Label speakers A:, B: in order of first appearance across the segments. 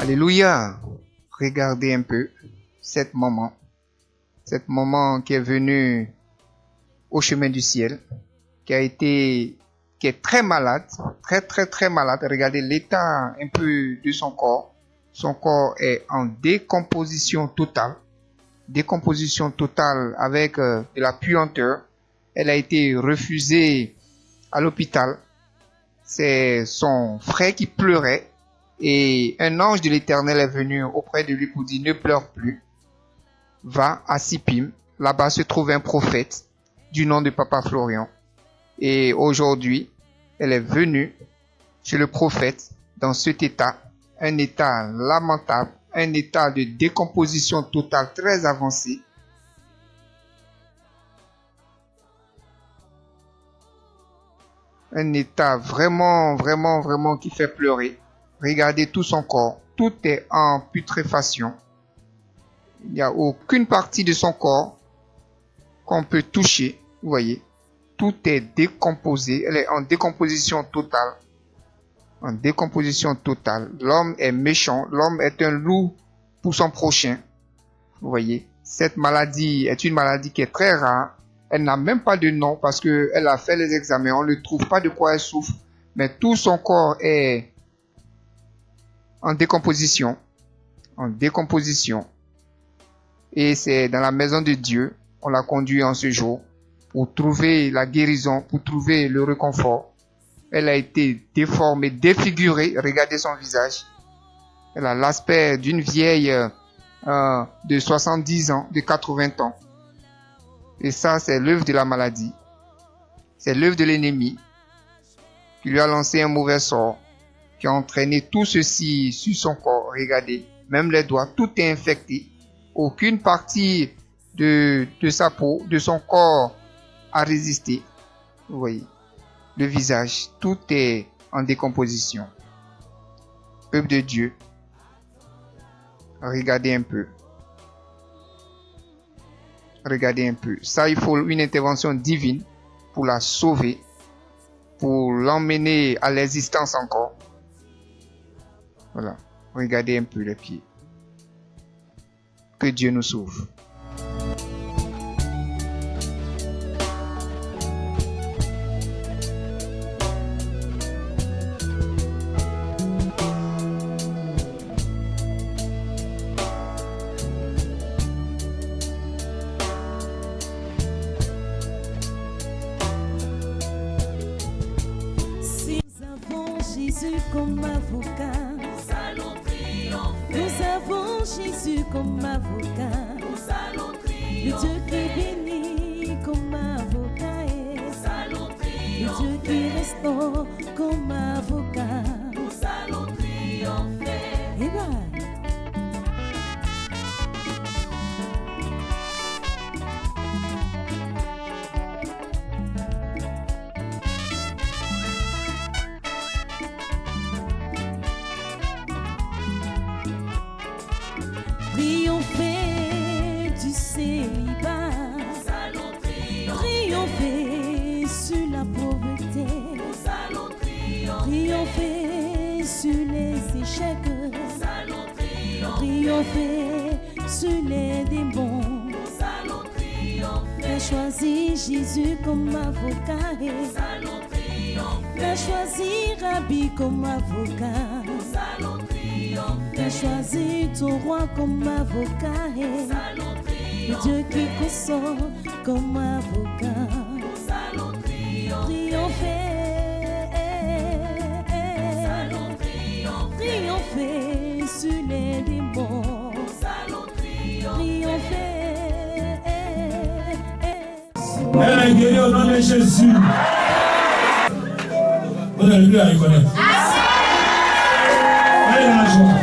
A: Alléluia. Regardez un peu cette maman qui est venue au chemin du ciel, qui est très malade, très malade. Regardez l'état un peu de son corps. Son corps est en décomposition totale avec de la puanteur. Elle a été refusée à l'hôpital. C'est son frère qui pleurait et un ange de l'Éternel est venu auprès de lui pour dire ne pleure plus. Va à Sipim. Là-bas se trouve un prophète du nom de Papa Florian. Et aujourd'hui, elle est venue chez le prophète dans cet état, un état lamentable, un état de décomposition totale très avancé. Un état vraiment qui fait pleurer. Regardez tout son corps, tout est en putréfaction. Il n'y a aucune partie de son corps qu'on peut toucher, vous voyez. Tout est décomposé, elle est en décomposition totale. En décomposition totale. L'homme est méchant, l'homme est un loup pour son prochain. Vous voyez, cette maladie est une maladie qui est très rare. Elle n'a même pas de nom parce qu'elle a fait les examens, on ne trouve pas de quoi elle souffre. Mais tout son corps est en décomposition. En décomposition. Et c'est dans la maison de Dieu, on l'a conduit en ce jour pour trouver la guérison, pour trouver le réconfort. Elle a été déformée, défigurée. Regardez son visage. Elle a l'aspect d'une vieille de 70 ans, de 80 ans. Et ça, c'est l'œuvre de la maladie. C'est l'œuvre de l'ennemi qui lui a lancé un mauvais sort, qui a entraîné tout ceci sur son corps. Regardez, même les doigts, tout est infecté. Aucune partie de sa peau, de son corps a résisté. Vous voyez, le visage, tout est en décomposition. Peuple de Dieu, regardez un peu. Regardez un peu. Ça, il faut une intervention divine pour la sauver, pour l'emmener à l'existence encore. Voilà. Regardez un peu les pieds. Que Dieu nous sauve.
B: Jésus comme avocat,
C: nous allons triompher.
B: Nous avons Jésus comme avocat,
C: nous allons triompher.
B: Le Dieu qui bénit comme avocat,
C: nous allons triompher.
B: Le Dieu qui restaure comme avocat,
C: nous allons triompher.
B: Et ben. Triompher du célibat,
C: nous allons triompher
B: sur la pauvreté,
C: nous allons
B: triompher sur les échecs,
C: nous allons
B: triompher sur les démons,
C: nous allons triompher.
B: T'as choisi Jésus comme avocat,
C: nous allons triompher.
B: T'as choisi Rabbi comme avocat,
C: nous allons triompher.
B: T'as choisi ton roi comme avocat,
C: nous allons
B: le
C: triompher.
B: Dieu qui console comme avocat,
C: nous allons triompher.
B: Triompher sur les démons,
C: nous allons triompher.
D: Elle est guérie au nom de Jésus. Vous avez vu à y connaître. Allez dans la joie.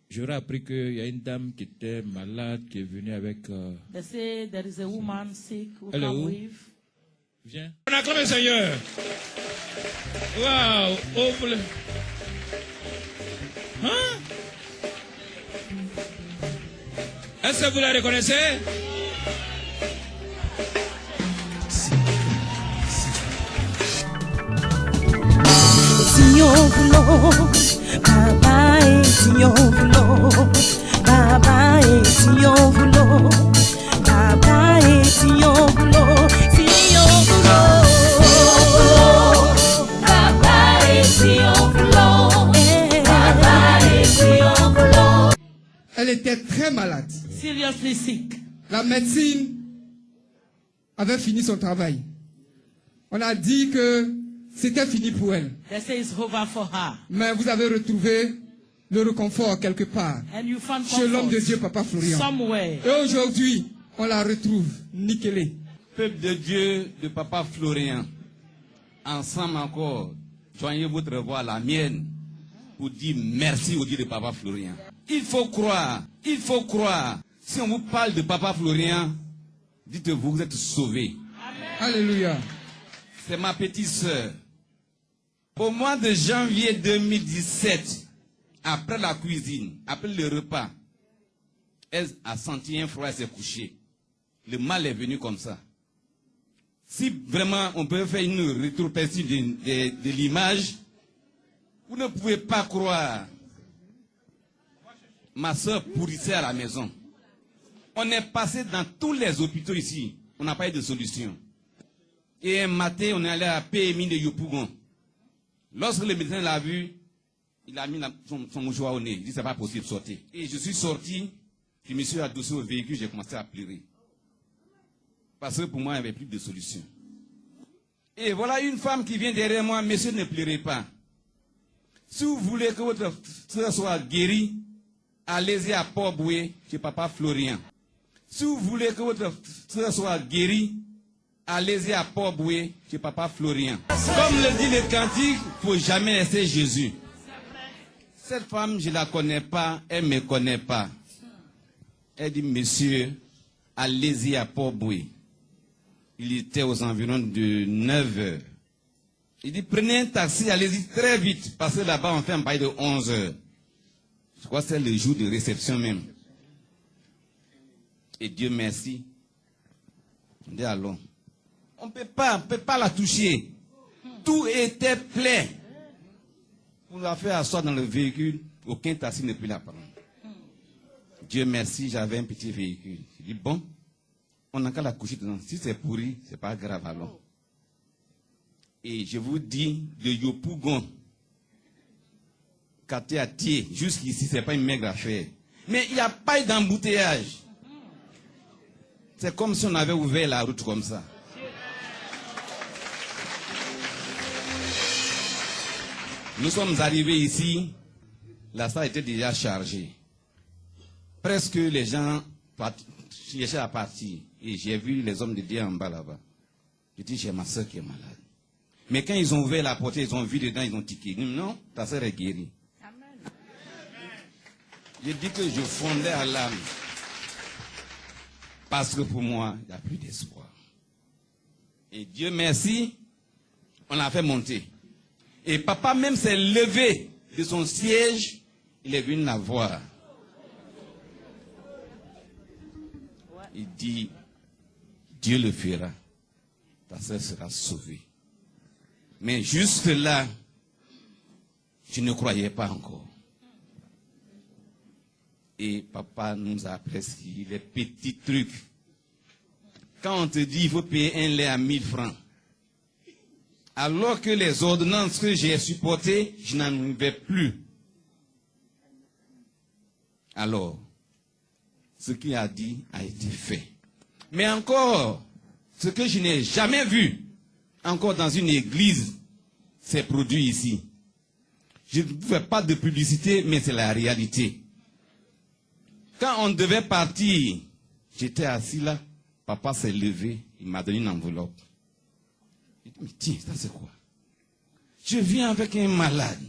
E: J'aurais appris qu'il y a une dame qui était malade, qui est venue avec...
F: They say there is a woman sick who
E: Hello.
F: come with.
E: Viens. On acclame le Seigneur. Waouh. Ouvre le... Hein? Est-ce que vous la reconnaissez?
B: Tionvlo, Baba et Tionvlo, Baba et Tionvlo, Baba et Tionvlo, Tionvlo,
C: Baba et Tionvlo, Baba et Tionvlo.
G: Elle était très malade.
F: Seriously sick.
G: La médecine avait fini son travail. On a dit que c'était fini pour elle.
F: They say it's over for her.
G: Mais vous avez retrouvé le réconfort quelque part
F: And you found
G: chez l'homme de
F: comfort
G: Dieu, Papa Florian.
F: somewhere.
G: Et aujourd'hui, on la retrouve nickelée.
H: Peuple de Dieu, de Papa Florian, ensemble encore, joignez votre voix à la mienne pour dire merci au Dieu de Papa Florian. Il faut croire, il faut croire. Si on vous parle de Papa Florian, dites-vous, vous êtes sauvés.
G: Alléluia.
H: C'est ma petite sœur. Au mois de janvier 2017, après la cuisine, après le repas, elle a senti un froid, elle s'est couchée. Le mal est venu comme ça. Si vraiment on peut faire une rétrospective de l'image, vous ne pouvez pas croire. Ma soeur pourrissait à la maison. On est passé dans tous les hôpitaux ici. On n'a pas eu de solution. Et un matin, on est allé à PMI de Yopougon. Lorsque le médecin l'a vu, il a mis son mouchoir au nez. Il dit, c'est pas possible de sortir. Et je suis sorti, je me suis adossé au véhicule, j'ai commencé à pleurer. Parce que pour moi, il n'y avait plus de solution. Et voilà une femme qui vient derrière moi, monsieur, ne pleurez pas. Si vous voulez que votre soeur soit guérie, allez-y à Port-Boué, chez Papa Florian. Si vous voulez que votre soeur soit guérie, allez-y à Port-Boué, chez Papa Florian. Comme le dit le cantique, il ne faut jamais laisser Jésus. Cette femme, je ne la connais pas, elle ne me connaît pas. Elle dit, monsieur, allez-y à Port-Boué. Il était aux environs de 9 heures. Il dit, prenez un taxi, allez-y très vite, parce que là-bas, on fait un bail de 11 heures. Je crois que c'est le jour de réception même. Et Dieu merci. On dit, allons. On ne peut pas la toucher. Tout était plein. On l'a fait asseoir dans le véhicule, aucun taxi ne peut la prendre. Dieu merci, j'avais un petit véhicule. Je dis, bon, on n'a qu'à la coucher dedans. Si c'est pourri, c'est pas grave, allons. Et je vous dis, de Yopougon, Katé-Atié, jusqu'ici, c'est pas une maigre affaire. Mais il n'y a pas eu d'embouteillage. C'est comme si on avait ouvert la route comme ça. Nous sommes arrivés ici, la salle était déjà chargée. Presque les gens cherchaient à partir. Et j'ai vu les hommes de Dieu en bas là-bas. J'ai dit, j'ai ma soeur qui est malade. Mais quand ils ont ouvert la porte, ils ont vu dedans, ils ont tiqué. Ils ont dit, non, ta soeur est guérie. J'ai dit que je fondais à l'âme. Parce que pour moi, il n'y a plus d'espoir. Et Dieu merci, on l'a fait monter. Et papa même s'est levé de son siège, il est venu la voir. Il dit, Dieu le fera, ta sœur sera sauvée. Mais juste là, je ne croyais pas encore. Et papa nous a prescrit les petits trucs. Quand on te dit il faut payer un lait à 1000 francs, alors que les ordonnances que j'ai supportées, je n'en avais plus. Alors, ce qu'il a dit a été fait. Mais encore, ce que je n'ai jamais vu, encore dans une église, c'est produit ici. Je ne fais pas de publicité, mais c'est la réalité. Quand on devait partir, j'étais assis là, papa s'est levé, il m'a donné une enveloppe. J'ai dit, mais tiens, ça c'est quoi? Je viens avec un malade.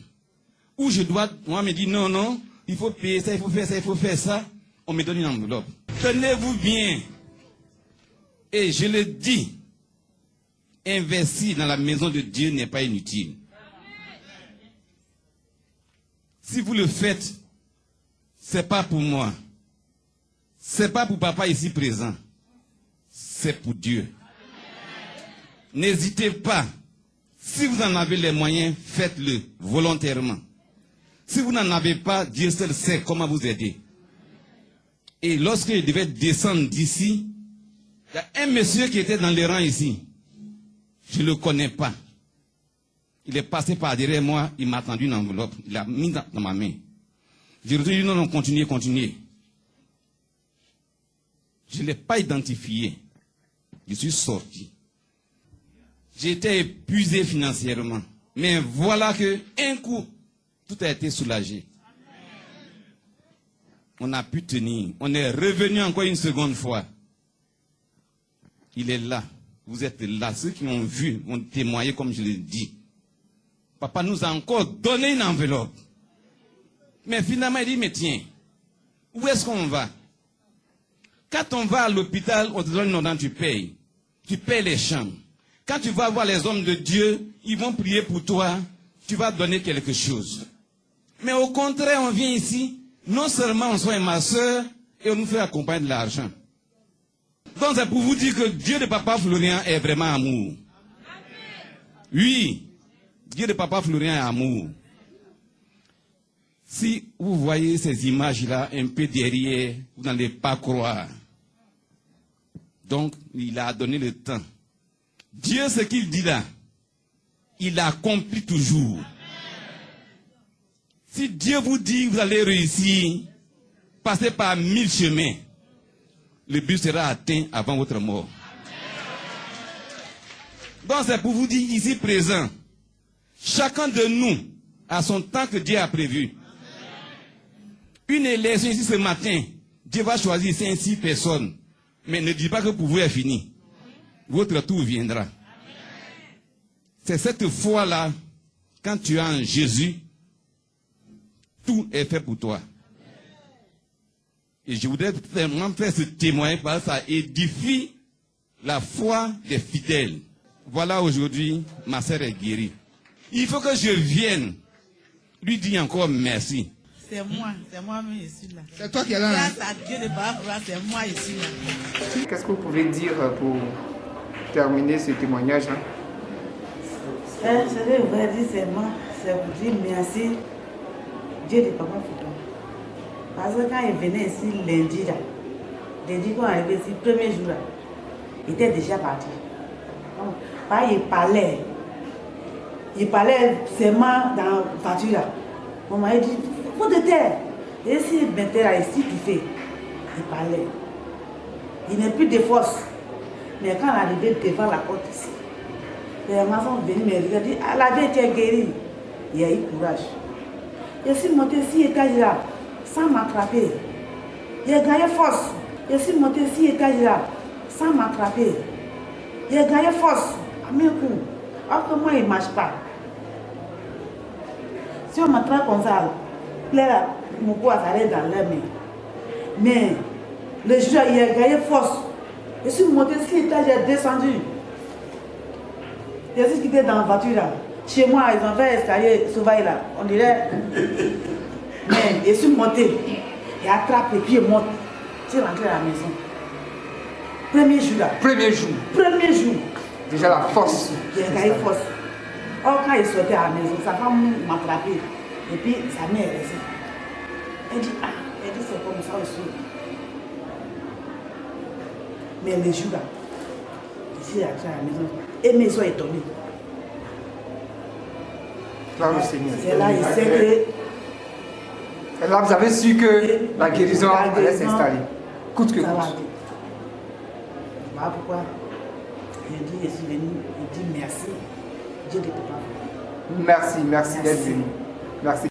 H: Où je dois, moi me dit, non, non, il faut payer ça, il faut faire ça, il faut faire ça. On me donne une enveloppe. Tenez-vous bien. Et je le dis, investir dans la maison de Dieu n'est pas inutile. Si vous le faites, c'est pas pour moi. C'est pas pour papa ici présent. C'est pour Dieu. N'hésitez pas. Si vous en avez les moyens, faites-le volontairement. Si vous n'en avez pas, Dieu seul sait comment vous aider. Et lorsque je devais descendre d'ici, il y a un monsieur qui était dans les rangs ici. Je ne le connais pas. Il est passé par derrière moi, il m'a tendu une enveloppe, il l'a mis dans ma main. J'ai dit non, continuez. Je ne l'ai pas identifié. Je suis sorti. J'étais épuisé financièrement. Mais voilà que un coup, tout a été soulagé. On a pu tenir. On est revenu encore une seconde fois. Il est là. Vous êtes là. Ceux qui ont vu ont témoigné comme je l'ai dit. Papa nous a encore donné une enveloppe. Mais finalement, il dit, mais tiens, où est-ce qu'on va? Quand on va à l'hôpital, on te donne une ordonnance, tu payes. Tu payes les chambres. Quand tu vas voir les hommes de Dieu, ils vont prier pour toi, tu vas donner quelque chose. Mais au contraire, on vient ici, non seulement on soigne ma soeur, et on nous fait accompagner de l'argent. Donc c'est pour vous dire que Dieu de Papa Florian est vraiment amour. Oui, Dieu de Papa Florian est amour. Si vous voyez ces images-là un peu derrière, vous n'allez pas croire. Donc, il a donné le temps. Dieu, ce qu'il dit là, il accomplit toujours. Si Dieu vous dit que vous allez réussir, passez par 1000 chemins. Le but sera atteint avant votre mort. Donc c'est pour vous dire ici présent, chacun de nous a son temps que Dieu a prévu. Une élection ici ce matin, Dieu va choisir 5-6 personnes. Mais ne dites pas que pour vous est fini. Votre tour viendra. C'est cette foi-là, quand tu as en Jésus, tout est fait pour toi. Et je voudrais vraiment faire ce témoignage parce que ça édifie la foi des fidèles. Voilà, aujourd'hui, ma sœur est guérie. Il faut que je vienne lui dire encore merci.
F: C'est moi-même ici là.
G: C'est toi qui es là.
F: Grâce à Dieu de Barbara, c'est moi ici là.
A: Qu'est-ce que vous pouvez dire pour terminer ce témoignage-là?
B: Ce que je voudrais dire, c'est moi. C'est vous dire merci, Dieu de Papa Florian. Parce que quand il venait ici lundi, quand il arrivait ici, le premier jour, là, il était déjà parti. Donc, il parlait seulement dans la voiture. Là. Mon mari dit, faut de terre. Et si maintenant là, ici, tu fais, il parlait. Il n'a plus de force. Mais quand on est arrivé devant la porte ici, les maçons sont venus me regarder, ah, la vie était guérie. Il a eu courage. Je suis monté 6 étages là, sans m'attraper. J'ai gagné force. Je suis monté 6 étages là, sans m'attraper. J'ai gagné force. À mes coups. Alors que moi, il ne marche pas. Si on m'attrape comme ça, là, mon poids s'arrête dans l'air. Mais le jour, il a gagné force. Je suis monté 6 étages, j'ai descendu. Je suis quitté dans la voiture là. Chez moi, ils ont fait escalier sauvaille là. On dirait. Mais je suis monté. Il attrape et puis il monte. Je suis rentré à la maison. Premier jour là.
A: Premier jour.
B: Premier jour.
A: Déjà la force.
B: J'ai gagné force. Or, quand il sortait à la maison, sa femme m'a attrapé. Et puis sa mère est restée. Elle dit, ah, elle dit c'est comme ça aussi. Mais les jours là, ici à la maison, et mes soeurs sont tombés.
A: Gloire au Seigneur.
B: C'est là, il sait que.
A: Et là, vous avez su que la guérison allait s'installer. Coûte que
B: Ça va
A: coûte.
B: aller. Voilà pourquoi je suis venu, je dis merci. Dieu de Papa.
A: Merci, merci d'être
B: Merci.
A: venu. Merci.